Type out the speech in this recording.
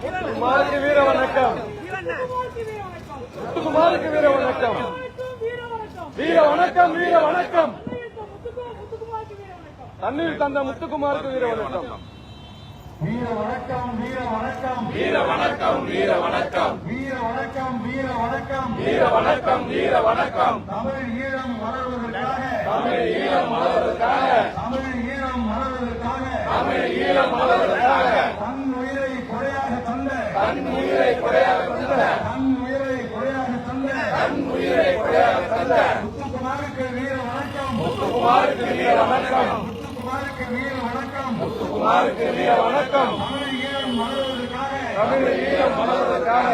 முத்துக்குமாருக்கு வீர வணக்கம். முத்துக்குமாருக்கு வீர வணக்கம். வீர வணக்கம், வீர வணக்கம். தண்ணீர் தந்த முத்துக்குமாருக்கு வீர வணக்கம். வீர வணக்கம், வீர வணக்கம், வீர வணக்கம், வீர வணக்கம், வீர வணக்கம், வீர வணக்கம், வீர வணக்கம், வீர வணக்கம். தமிழ் ஈழம் மலர்வதற்காக, தமிழ் ஈழம் மலர்வதற்காக, தமிழ் ஈழம் மலர்வதற்காக, தமிழ் ஈழம் மலர்வதற்காக தன் உயிரை கொடையாக தந்த, தன் உயிரை கொடையாக தந்த, தன் உயிரை கொடையாக தந்த, தன் உயிரை கொடையாக தந்த முத்துக்குமாருக்கு வீர வணக்கம், முத்துக்குமாருக்கு வீர வணக்கம். முத்துக்குமாருக்கு வீர வணக்கம், முத்துக்குமாருக்கு வீர வணக்கம். தமிழ் ஈழம் மலர்வதற்காக, தமிழ் ஈழம் மலர்வதற்காக